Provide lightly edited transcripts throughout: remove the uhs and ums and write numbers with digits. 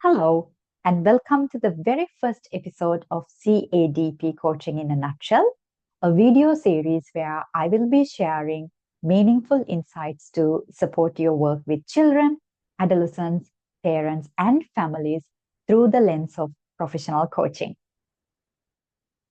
Hello, and welcome to the very first episode of CADP Coaching in a Nutshell, a video series where I will be sharing meaningful insights to support your work with children, adolescents, parents, and families through the lens of professional coaching.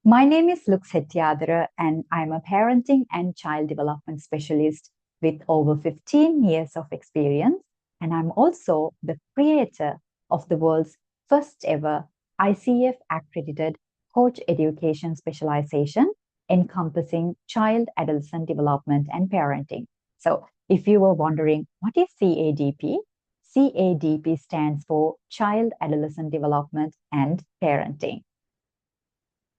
My name is Hettiyadura, and I'm a parenting and child development specialist with over 15 years of experience, and I'm also the creator of the world's first ever ICF accredited coach education specialization encompassing child, adolescent development, and parenting. So, if you were wondering what is CADP, CADP stands for Child, Adolescent Development, and Parenting.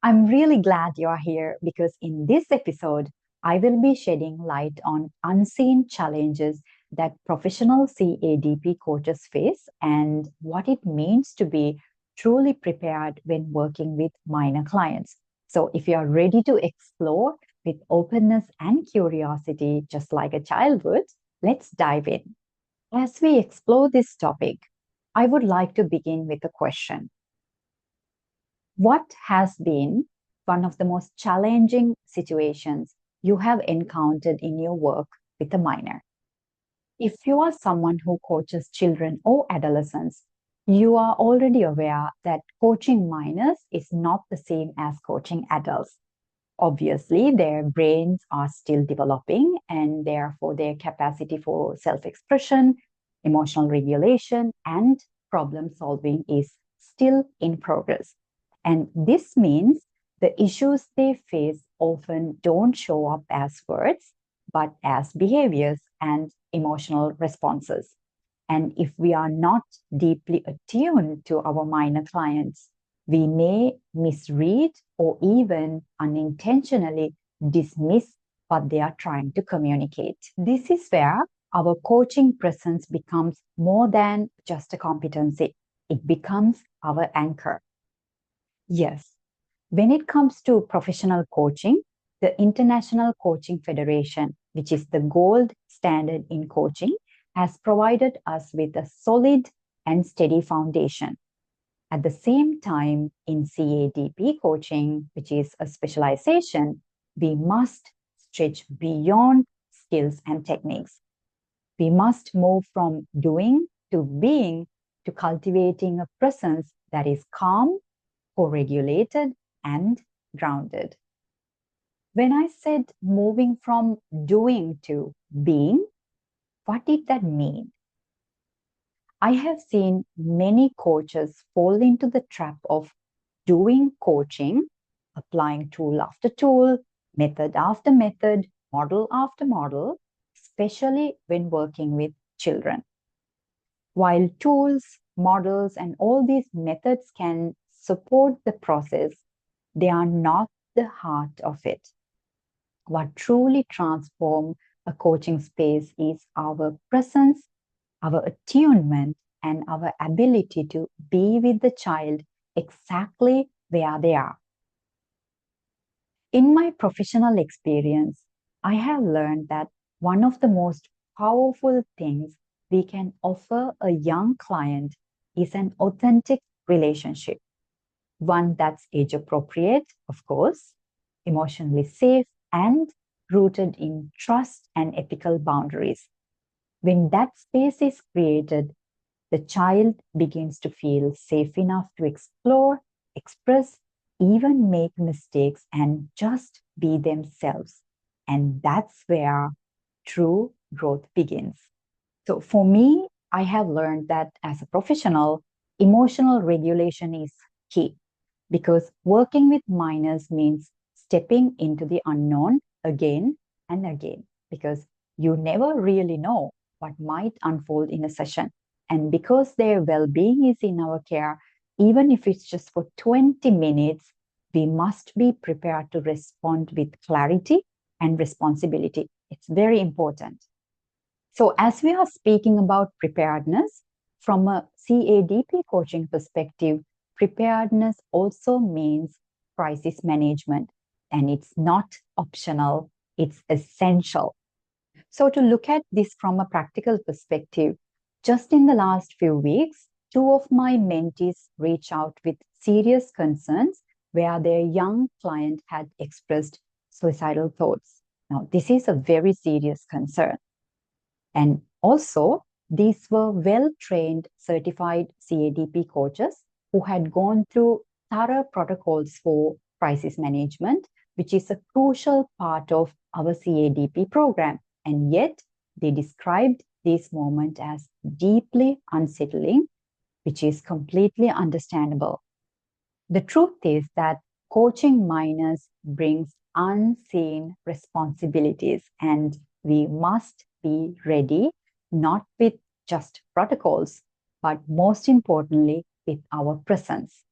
I'm really glad you're here because in this episode, I will be shedding light on unseen challenges that professional CADP coaches face and what it means to be truly prepared when working with minor clients. So, if you're ready to explore with openness and curiosity, just like a child would, let's dive in. As we explore this topic, I would like to begin with a question. What has been one of the most challenging situations you have encountered in your work with a minor? If you are someone who coaches children or adolescents, you are already aware that coaching minors is not the same as coaching adults. Obviously, their brains are still developing, and therefore their capacity for self-expression, emotional regulation, and problem solving is still in progress. And this means the issues they face often don't show up as words, but as behaviors and emotional responses. And if we are not deeply attuned to our minor clients, we may misread or even unintentionally dismiss what they are trying to communicate. This is where our coaching presence becomes more than just a competency. It becomes our anchor. Yes, when it comes to professional coaching, the International Coaching Federation, which is the gold standard in coaching, has provided us with a solid and steady foundation. At the same time, in CADP coaching, which is a specialization, we must stretch beyond skills and techniques. We must move from doing to being to cultivating a presence that is calm, co-regulated, and grounded. When I said moving from doing to being, what did that mean? I have seen many coaches fall into the trap of doing coaching, applying tool after tool, method after method, model after model, especially when working with children. While tools, models, and all these methods can support the process, they are not the heart of it. What truly transforms a coaching space is our presence, our attunement, and our ability to be with the child exactly where they are. In my professional experience, I have learned that one of the most powerful things we can offer a young client is an authentic relationship. One that's age appropriate, of course, emotionally safe, and rooted in trust and ethical boundaries. When that space is created, the child begins to feel safe enough to explore, express, even make mistakes, and just be themselves. And that's where true growth begins. So, for me, I have learned that as a professional, emotional regulation is key because working with minors means stepping into the unknown again and again because you never really know what might unfold in a session. And because their well being is in our care, even if it's just for 20 minutes, we must be prepared to respond with clarity and responsibility. It's very important. So, as we are speaking about preparedness, from a CADP coaching perspective, preparedness also means crisis management, and it's not optional, it's essential. So, to look at this from a practical perspective, just in the last few weeks, two of my mentees reached out with serious concerns where their young client had expressed suicidal thoughts. Now, this is a very serious concern. And also, these were well trained, certified CADP coaches who had gone through thorough protocols for crisis management, which is a crucial part of our CADP program. And yet, they described this moment as deeply unsettling, which is completely understandable. The truth is that coaching minors brings unseen responsibilities, and we must be ready, not with just protocols, but most importantly, with our presence.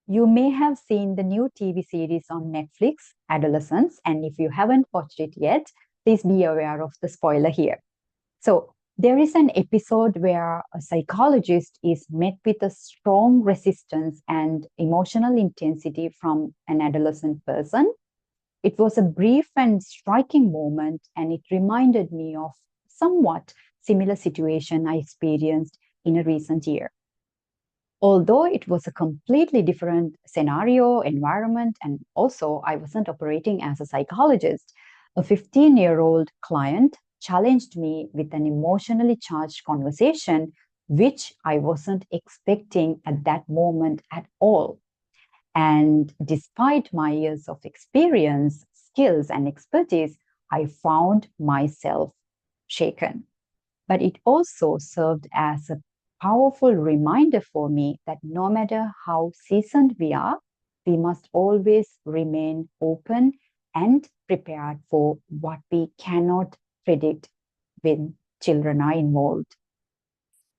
You may have seen the new TV series on Netflix, Adolescence, and if you haven't watched it yet, please be aware of the spoiler here. So, there is an episode where a psychologist is met with a strong resistance and emotional intensity from an adolescent person. It was a brief and striking moment, and it reminded me of somewhat similar situation I experienced in a recent year. Although it was a completely different scenario, environment, and also I wasn't operating as a psychologist, a 15-year-old client challenged me with an emotionally charged conversation, which I wasn't expecting at that moment at all. And despite my years of experience, skills, and expertise, I found myself shaken. But it also served as a powerful reminder for me that no matter how seasoned we are, we must always remain open and prepared for what we cannot predict when children are involved.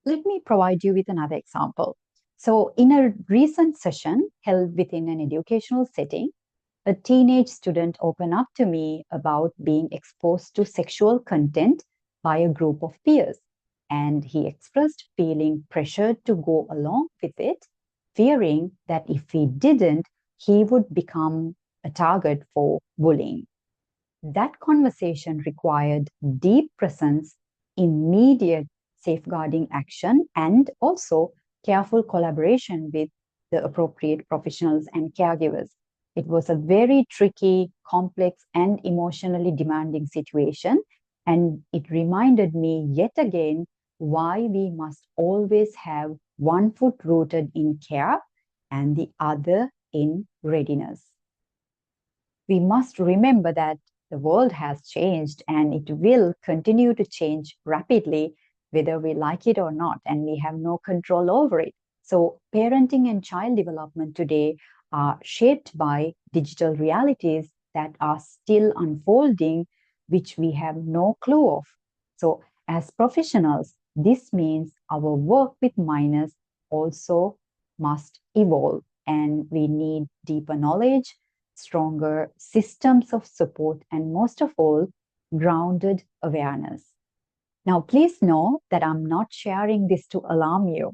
Let me provide you with another example. So, in a recent session held within an educational setting, a teenage student opened up to me about being exposed to sexual content by a group of peers. And he expressed feeling pressured to go along with it, fearing that if he didn't, he would become a target for bullying. That conversation required deep presence, immediate safeguarding action, and also careful collaboration with the appropriate professionals and caregivers. It was a very tricky, complex, and emotionally demanding situation. And it reminded me yet again why we must always have one foot rooted in care and the other in readiness. We must remember that the world has changed and it will continue to change rapidly, whether we like it or not, and we have no control over it. So, parenting and child development today are shaped by digital realities that are still unfolding, which we have no clue of. So, as professionals, this means our work with minors also must evolve, and we need deeper knowledge, stronger systems of support, and most of all, grounded awareness. Now, please know that I'm not sharing this to alarm you,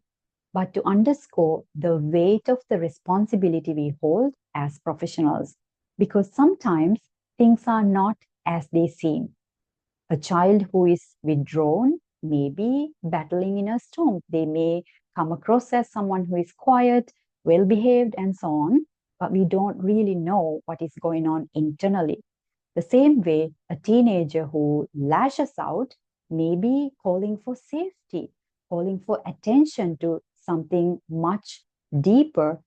but to underscore the weight of the responsibility we hold as professionals, because sometimes things are not as they seem. A child who is withdrawn may be battling in a storm. They may come across as someone who is quiet, well behaved, and so on, but we don't really know what is going on internally. The same way, a teenager who lashes out may be calling for safety, calling for attention to something much deeper,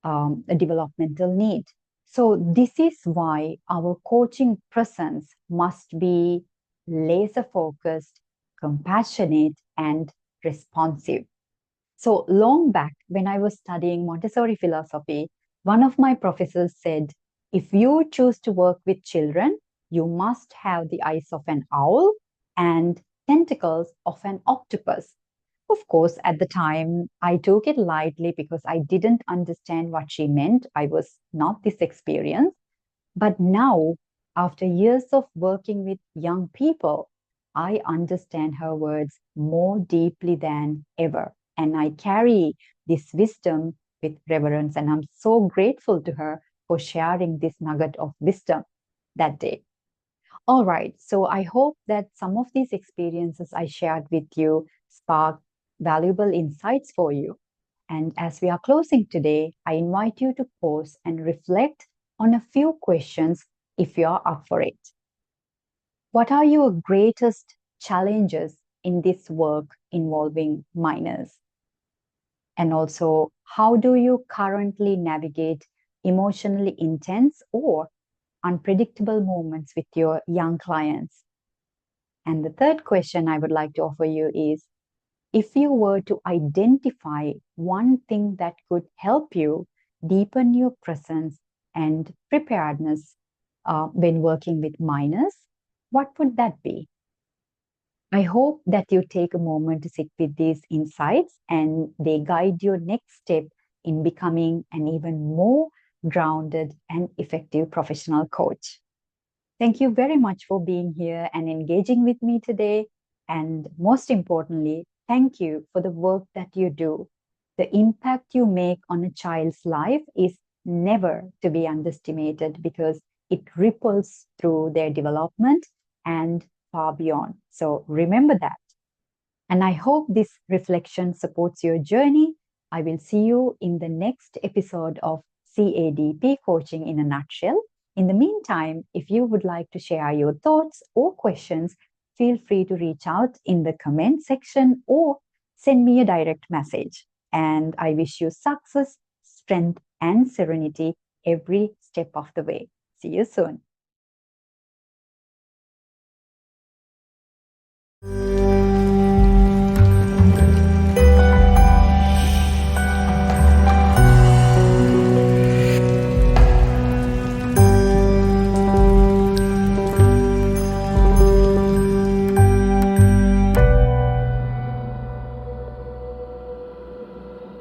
a developmental need. So, this is why our coaching presence must be laser focused, compassionate, and responsive. So, long back when I was studying Montessori philosophy, one of my professors said, if you choose to work with children, you must have the eyes of an owl and tentacles of an octopus. Of course, at the time, I took it lightly because I didn't understand what she meant. I was not this experienced. But now, after years of working with young people, I understand her words more deeply than ever. And I carry this wisdom with reverence. And I'm so grateful to her for sharing this nugget of wisdom that day. All right. So I hope that some of these experiences I shared with you sparked valuable insights for you. And as we are closing today, I invite you to pause and reflect on a few questions if you are up for it. What are your greatest challenges in this work involving minors? And also, how do you currently navigate emotionally intense or unpredictable moments with your young clients? And the third question I would like to offer you is, if you were to identify one thing that could help you deepen your presence and preparedness when working with minors, what would that be? I hope that you take a moment to sit with these insights and they guide your next step in becoming an even more grounded and effective professional coach. Thank you very much for being here and engaging with me today. And most importantly, thank you for the work that you do. The impact you make on a child's life is never to be underestimated because it ripples through their development and far beyond. So remember that. And I hope this reflection supports your journey. I will see you in the next episode of CADP Coaching in a Nutshell. In the meantime, if you would like to share your thoughts or questions, feel free to reach out in the comment section or send me a direct message. And I wish you success, strength, and serenity every step of the way. See you soon.